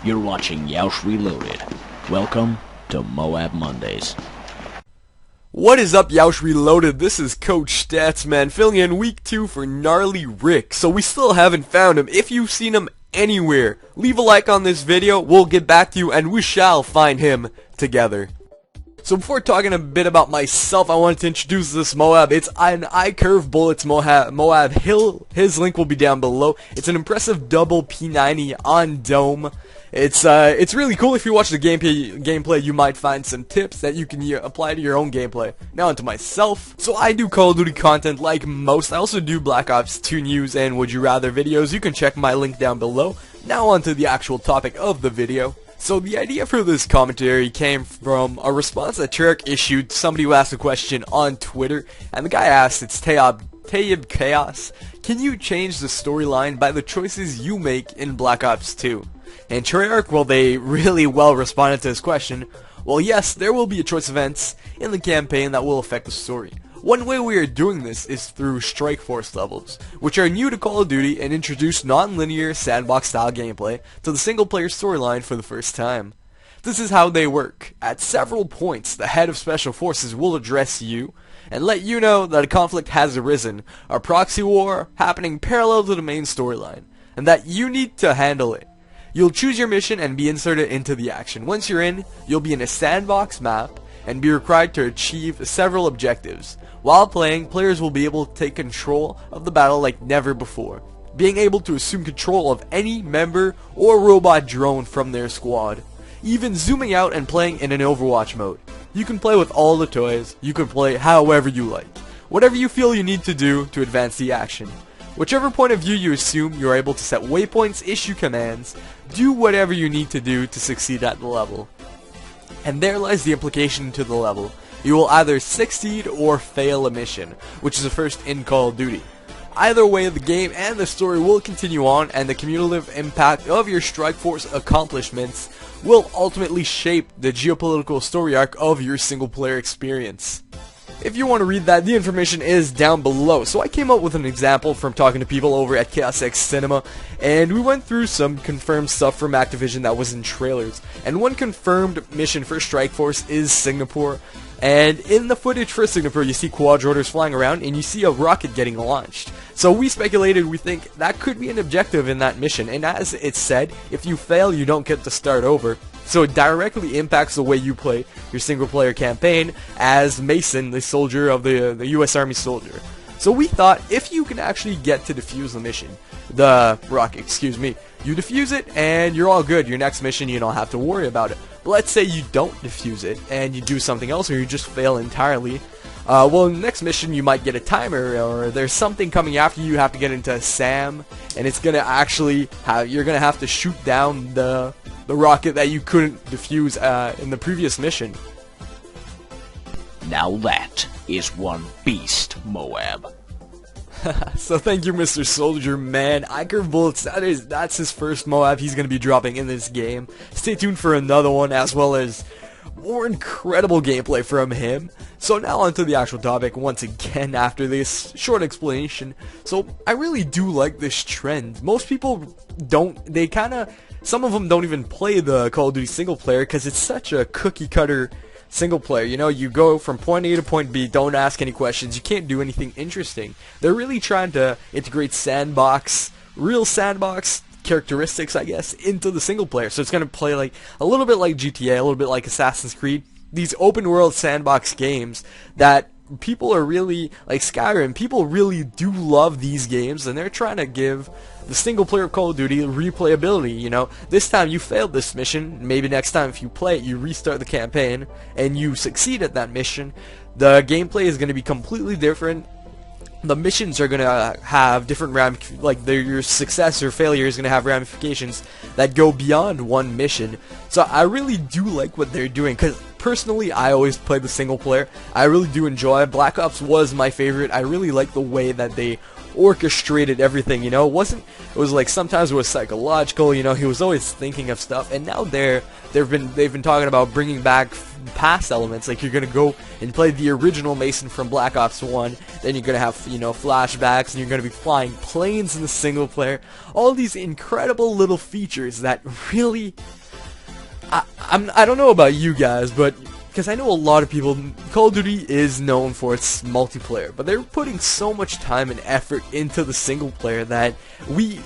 You're watching Yeousch Reloaded. Welcome to MOAB Mondays. What is up, Yeousch Reloaded? This is Coach Statsman filling in week 2 for Gnarleyrics. So we still haven't found him. If you've seen him anywhere, leave a like on this video. We'll get back to you and we shall find him together. So before talking a bit about myself, I wanted to introduce this MOAB. It's an iCurve Bullets MOAB Hill. His link will be down below. It's an impressive double P90 on dome. It's really cool. If you watch the gameplay, you might find some tips that you can apply to your own gameplay. Now onto myself. So I do Call of Duty content like most. I also do Black Ops 2 news and Would You Rather videos. You can check my link down below. Now onto the actual topic of the video. So the idea for this commentary came from a response that Treyarch issued. Somebody who asked a question on Twitter, and the guy asked, it's Tayyib Chaos, can you change the storyline by the choices you make in Black Ops 2? And Treyarch, well, they really well responded to his question. Well, yes, there will be a choice events in the campaign that will affect the story. One way we are doing this is through Strike Force levels, which are new to Call of Duty and introduce non-linear sandbox-style gameplay to the single-player storyline for the first time. This is how they work. At several points, the head of Special Forces will address you and let you know that a conflict has arisen, a proxy war happening parallel to the main storyline, and that you need to handle it. You'll choose your mission and be inserted into the action. Once you're in, you'll be in a sandbox map and be required to achieve several objectives. While playing, players will be able to take control of the battle like never before, being able to assume control of any member or robot drone from their squad, even zooming out and playing in an Overwatch mode. You can play with all the toys, you can play however you like, whatever you feel you need to do to advance the action. Whichever point of view you assume, you are able to set waypoints, issue commands, do whatever you need to do to succeed at the level. And there lies the implication to the level. You will either succeed or fail a mission, which is a first in Call of Duty. Either way, the game and the story will continue on, and the cumulative impact of your Strike Force accomplishments will ultimately shape the geopolitical story arc of your single player experience. If you want to read that, the information is down below. So I came up with an example from talking to people over at Chaos X Cinema, and we went through some confirmed stuff from Activision that was in trailers. And one confirmed mission for Strike Force is Singapore. And in the footage for Singapore, you see quadrotors flying around, and you see a rocket getting launched. So we speculated, we think that could be an objective in that mission. And as it said, if you fail, you don't get to start over. So it directly impacts the way you play your single-player campaign as Mason, the soldier of the U.S. Army soldier. So we thought, if you can actually get to defuse the rocket, you defuse it and you're all good. Your next mission, you don't have to worry about it. But let's say you don't defuse it and you do something else, or you just fail entirely. Well, in the next mission, you might get a timer, or there's something coming after you. You have to get into SAM, and it's gonna actually you're gonna have to shoot down the rocket that you couldn't defuse in the previous mission. Now that is one beast, MOAB. So thank you, Mr. Soldier Man. iCurve Bullets, that's his first MOAB he's going to be dropping in this game. Stay tuned for another one, as well as more incredible gameplay from him. So now onto the actual topic once again after this short explanation. So I really do like this trend. Most people don't, some of them don't even play the Call of Duty single player because it's such a cookie cutter single player. You know, you go from point A to point B, don't ask any questions, you can't do anything interesting. They're really trying to integrate real sandbox characteristics, I guess, into the single player. So it's going to play like a little bit like GTA, a little bit like Assassin's Creed, these open world sandbox games that people are really, like Skyrim, people really do love these games, and they're trying to give the single player of Call of Duty replayability. You know, this time you failed this mission, maybe next time if you play it, you restart the campaign and you succeed at that mission, the gameplay is going to be completely different. The missions are going to have different your success or failure is going to have ramifications that go beyond one mission. So I really do like what they're doing, because personally, I always play the single player. I really do enjoy it. Black Ops was my favorite. I really like the way that they orchestrated everything, you know. It was like sometimes it was psychological, you know. He was always thinking of stuff, and now they've been talking about bringing back past elements. Like, you're gonna go and play the original Mason from Black Ops 1, then you're gonna have, you know, flashbacks, and you're gonna be flying planes in the single player. All these incredible little features that really, I don't know about you guys, but because I know a lot of people, Call of Duty is known for its multiplayer, but they're putting so much time and effort into the single player that we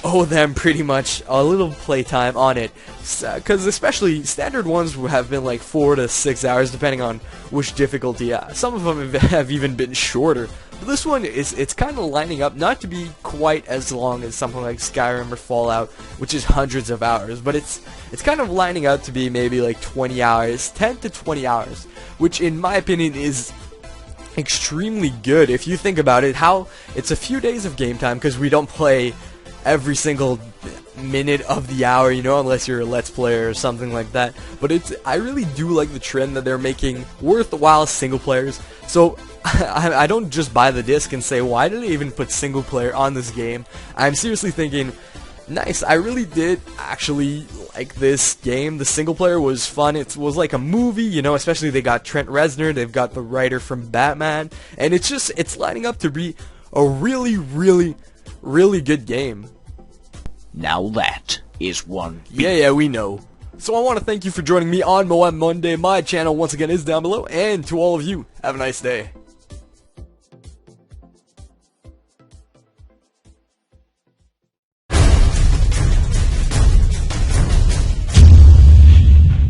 owe them pretty much a little playtime on it. Because especially standard ones have been like 4 to 6 hours, depending on which difficulty. Some of them have even been shorter. But this one it's kind of lining up not to be quite as long as something like Skyrim or Fallout, which is hundreds of hours, but it's kind of lining up to be maybe like 20 hours, 10 to 20 hours, which in my opinion is extremely good. If you think about it, how it's a few days of game time, because we don't play every single minute of the hour, you know, unless you're a Let's Player or something like that. But I really do like the trend that they're making worthwhile single players. So I don't just buy the disc and say, why did they even put single player on this game? I'm seriously thinking, nice, I really did actually like this game. The single player was fun. It was like a movie, you know, especially they got Trent Reznor, they've got the writer from Batman, and it's lining up to be a really, really, really good game. Now that is one. Yeah, we know. So I want to thank you for joining me on MOAB Monday. My channel, once again, is down below, and to all of you, have a nice day.